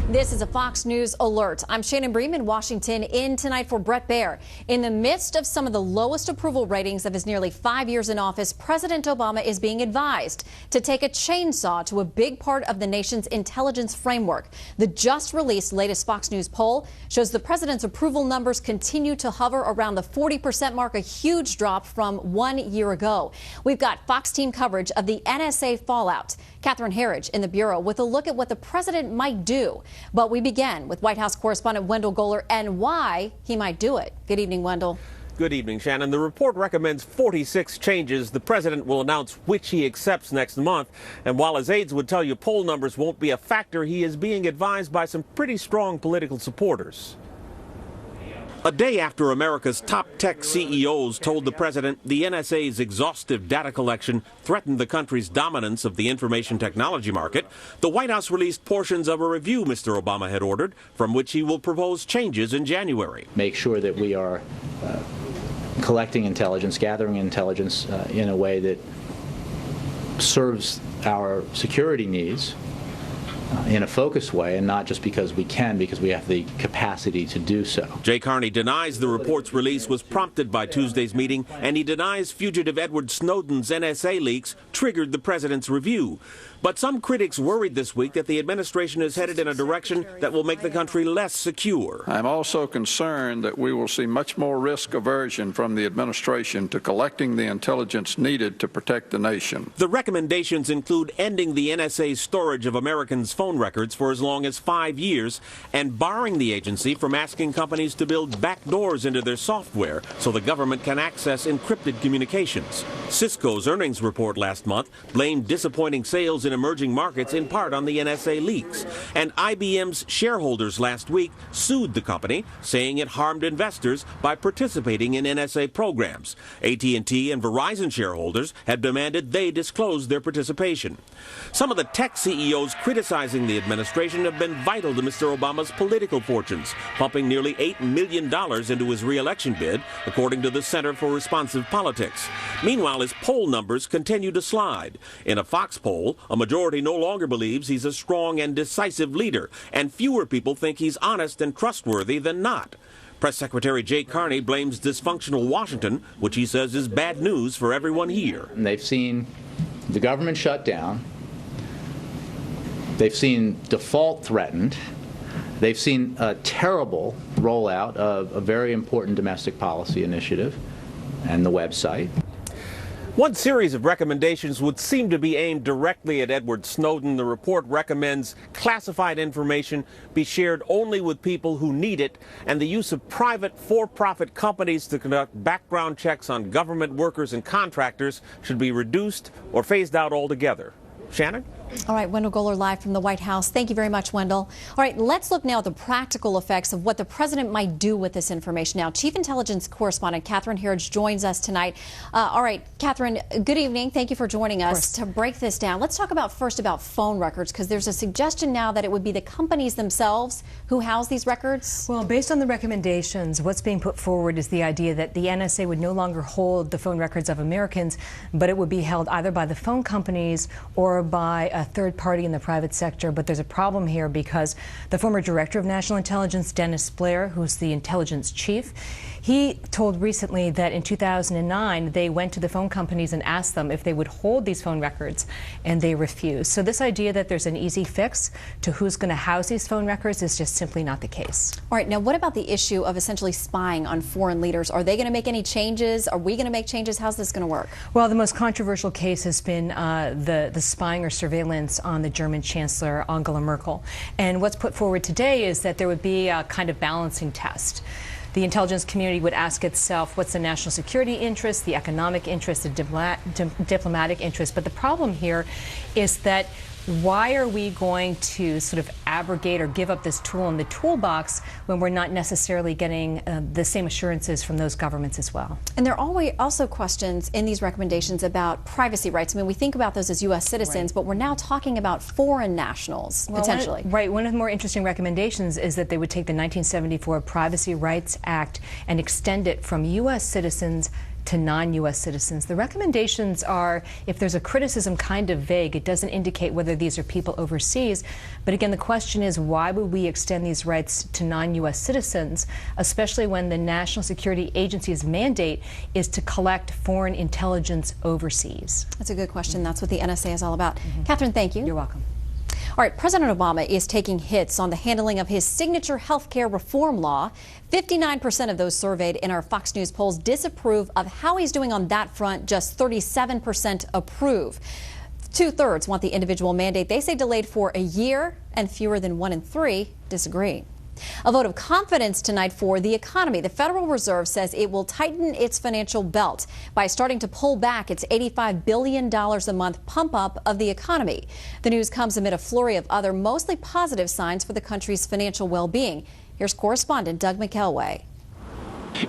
This is a Fox News alert. I'm Shannon Bream in Washington, in tonight for Brett Baer. In the midst of some of the lowest approval ratings of his nearly 5 years in office, President Obama is being advised to take a chainsaw to a big part of the nation's intelligence framework. The just released latest Fox News poll shows the president's approval numbers continue to hover around the 40% mark, a huge drop from 1 year ago. We've got Fox team coverage of the NSA fallout. Catherine Herridge in the Bureau with a look at what the president might do. But we begin with White House correspondent Wendell Goler and why he might do it. Good evening, Wendell. Good evening, Shannon. The report recommends 46 changes. The president will announce which he accepts next month. And while his aides would tell you poll numbers won't be a factor, he is being advised by some pretty strong political supporters. A day after America's top tech CEOs told the president the NSA's exhaustive data collection threatened the country's dominance of the information technology market, the White House released portions of a review Mr. Obama had ordered, from which he will propose changes in January. Make sure that we are collecting intelligence, gathering intelligence in a way that serves our security needs in a focused way, and not just because we can, because we have the capacity to do so. Jay Carney denies the report's release was prompted by Tuesday's meeting, and he denies fugitive Edward Snowden's NSA leaks triggered the president's review. But some critics worried this week that the administration is headed in a direction that will make the country less secure. I'm also concerned that we will see much more risk aversion from the administration to collecting the intelligence needed to protect the nation. The recommendations include ending the NSA's storage of Americans' phone records for as long as 5 years and barring the agency from asking companies to build backdoors into their software so the government can access encrypted communications. Cisco's earnings report last month blamed disappointing sales in emerging markets in part on the NSA leaks. And IBM's shareholders last week sued the company, saying it harmed investors by participating in NSA programs. AT&T and Verizon shareholders have demanded they disclose their participation. Some of the tech CEOs criticizing the administration have been vital to Mr. Obama's political fortunes, pumping nearly $8 million into his re-election bid, according to the Center for Responsive Politics. Meanwhile, his poll numbers continue to slide. In a Fox poll, a majority no longer believes he's a strong and decisive leader, and fewer people think he's honest and trustworthy than not. Press Secretary Jay Carney blames dysfunctional Washington, which he says is bad news for everyone here. And they've seen the government shut down. They've seen default threatened. They've seen a terrible rollout of a very important domestic policy initiative and the website. One series of recommendations would seem to be aimed directly at Edward Snowden. The report recommends classified information be shared only with people who need it, and the use of private for-profit companies to conduct background checks on government workers and contractors should be reduced or phased out altogether. Shannon? All right, Wendell Goler live from the White House. Thank you very much, Wendell. All right, let's look now at the practical effects of what the president might do with this information. Now, Chief Intelligence Correspondent Catherine Herridge joins us tonight. All right, Catherine, good evening. Thank you for joining us to break this down. Let's talk first about phone records, because there's a suggestion now that it would be the companies themselves who house these records. Well, based on the recommendations, what's being put forward is the idea that the NSA would no longer hold the phone records of Americans, but it would be held either by the phone companies or by a third party in the private sector. But there's a problem here because the former director of national intelligence, Dennis Blair, who's the intelligence chief, he told recently that in 2009 they went to the phone companies and asked them if they would hold these phone records, and they refused. So this idea that there's an easy fix to who's going to house these phone records is just simply not the case. All right, now what about the issue of essentially spying on foreign leaders? Are they going to make any changes? Are we going to make changes? How's this going to work? Well, the most controversial case has been the spying or surveillance on the German Chancellor Angela Merkel. And what's put forward today is that there would be a kind of balancing test. The intelligence community would ask itself, what's the national security interest, the economic interest, the diplomatic interest? But the problem here is that why are we going to sort of abrogate or give up this tool in the toolbox when we're not necessarily getting the same assurances from those governments as well? And there are also questions in these recommendations about privacy rights. I mean, we think about those as U.S. citizens, but we're now talking about foreign nationals, potentially. One of the more interesting recommendations is that they would take the 1974 Privacy Rights Act and extend it from U.S. citizens to non-U.S. citizens. The recommendations are, if there's a criticism, kind of vague. It doesn't indicate whether these are people overseas. But again, the question is, why would we extend these rights to non-U.S. citizens, especially when the National Security Agency's mandate is to collect foreign intelligence overseas? That's a good question. That's what the NSA is all about. Catherine, thank you. You're welcome. All right, President Obama is taking hits on the handling of his signature health care reform law. 59% of those surveyed in our Fox News polls disapprove of how he's doing on that front. Just 37% approve. 2/3 want the individual mandate, they say, delayed for a year, and fewer than 1 in 3 disagree. A vote of confidence tonight for the economy. The Federal Reserve says it will tighten its financial belt by starting to pull back its $85 billion a month pump up of the economy. The news comes amid a flurry of other mostly positive signs for the country's financial well-being. Here's correspondent Doug McElway.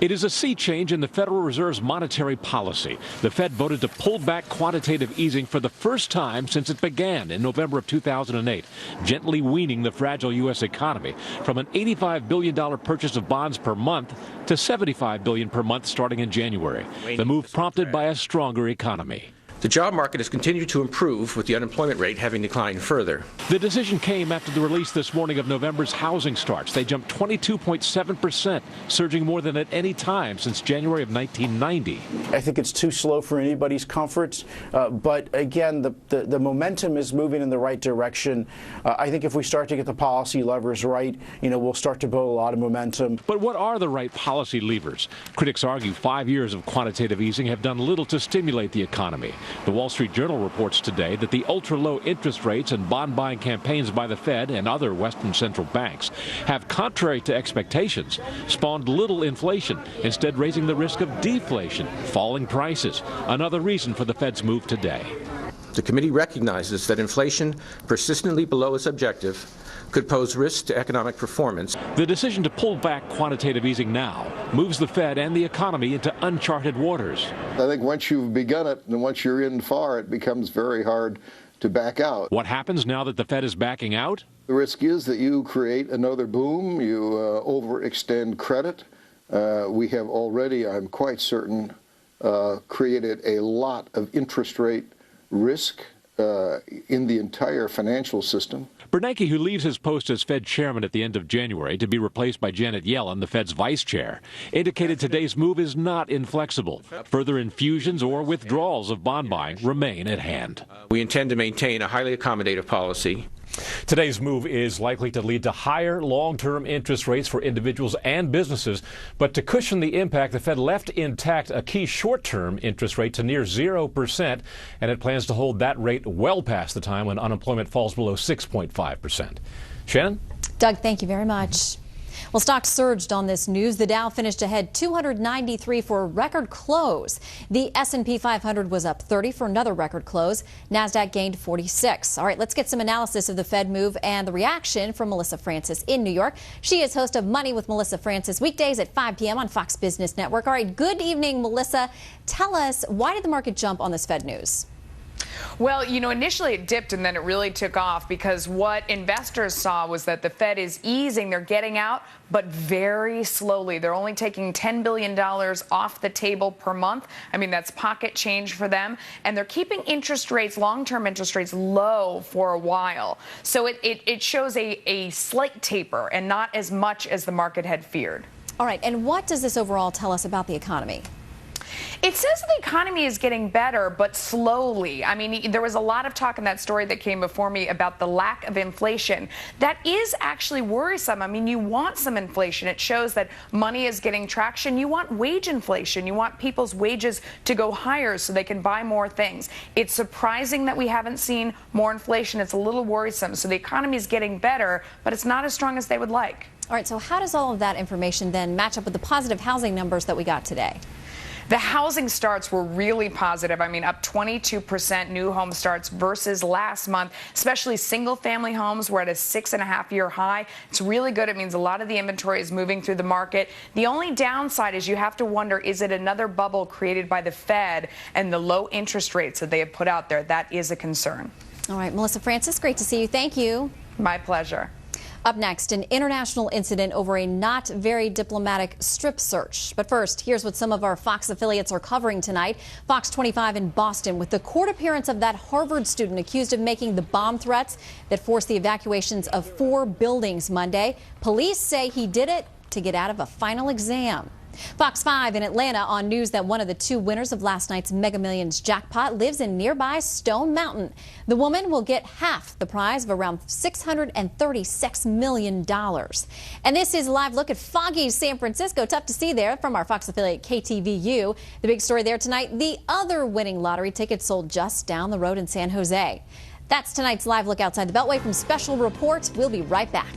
It is a sea change in the Federal Reserve's monetary policy. The Fed voted to pull back quantitative easing for the first time since it began in November of 2008, gently weaning the fragile U.S. economy from an $85 billion purchase of bonds per month to $75 billion per month starting in January. The move prompted by a stronger economy. The job market has continued to improve, with the unemployment rate having declined further. The decision came after the release this morning of November's housing starts. They jumped 22.7%, surging more than at any time since January of 1990. I think it's too slow for anybody's comfort, but again, the momentum is moving in the right direction. I think if we start to get the policy levers right, we'll start to build a lot of momentum. But what are the right policy levers? Critics argue 5 years of quantitative easing have done little to stimulate the economy. The Wall Street Journal reports today that the ultra-low interest rates and bond-buying campaigns by the Fed and other Western central banks have, contrary to expectations, spawned little inflation, instead raising the risk of deflation, falling prices. Another reason for the Fed's move today. The committee recognizes that inflation persistently below its objective could pose risks to economic performance. The decision to pull back quantitative easing now moves the Fed and the economy into uncharted waters. I think once you've begun it and once you're in far, it becomes very hard to back out. What happens now that the Fed is backing out? The risk is that you create another boom, you overextend credit. We have already, I'm quite certain, created a lot of interest rate risk in the entire financial system. Bernanke, who leaves his post as Fed chairman at the end of January to be replaced by Janet Yellen, the Fed's vice chair, indicated today's move is not inflexible. Further infusions or withdrawals of bond buying remain at hand. We intend to maintain a highly accommodative policy. Today's move is likely to lead to higher long-term interest rates for individuals and businesses. But to cushion the impact, the Fed left intact a key short-term interest rate to near 0%, and it plans to hold that rate well past the time when unemployment falls below 6.5%. Shannon? Doug, thank you very much. Well, stocks surged on this news. The Dow finished ahead 293 for a record close. The S&P 500 was up 30 for another record close. NASDAQ gained 46. All right, let's get some analysis of the Fed move and the reaction from Melissa Francis in New York. She is host of Money with Melissa Francis, weekdays at 5 p.m. on Fox Business Network. All right, good evening, Melissa. Tell us, why did the market jump on this Fed news? Well, initially it dipped and then it really took off because what investors saw was that the Fed is easing. They're getting out, but very slowly. They're only taking $10 billion off the table per month. I mean, that's pocket change for them. And they're keeping interest rates, long-term interest rates, low for a while. So it shows a slight taper and not as much as the market had feared. All right. And what does this overall tell us about the economy? It says the economy is getting better, but slowly. I mean, there was a lot of talk in that story that came before me about the lack of inflation. That is actually worrisome. I mean, you want some inflation. It shows that money is getting traction. You want wage inflation. You want people's wages to go higher so they can buy more things. It's surprising that we haven't seen more inflation. It's a little worrisome. So the economy is getting better, but it's not as strong as they would like. All right, so how does all of that information then match up with the positive housing numbers that we got today? The housing starts were really positive. I mean, up 22% new home starts versus last month, especially single-family homes. We're at a 6.5-year high. It's really good. It means a lot of the inventory is moving through the market. The only downside is you have to wonder, is it another bubble created by the Fed and the low interest rates that they have put out there? That is a concern. All right, Melissa Francis, great to see you. Thank you. My pleasure. Up next, an international incident over a not very diplomatic strip search. But first, here's what some of our Fox affiliates are covering tonight. Fox 25 in Boston with the court appearance of that Harvard student accused of making the bomb threats that forced the evacuations of 4 buildings Monday. Police say he did it to get out of a final exam. Fox 5 in Atlanta on news that one of the 2 winners of last night's Mega Millions jackpot lives in nearby Stone Mountain. The woman will get half the prize of around $636 million. And this is a live look at foggy San Francisco. Tough to see there from our Fox affiliate KTVU. The big story there tonight, the other winning lottery ticket sold just down the road in San Jose. That's tonight's live look outside the Beltway from Special Reports. We'll be right back.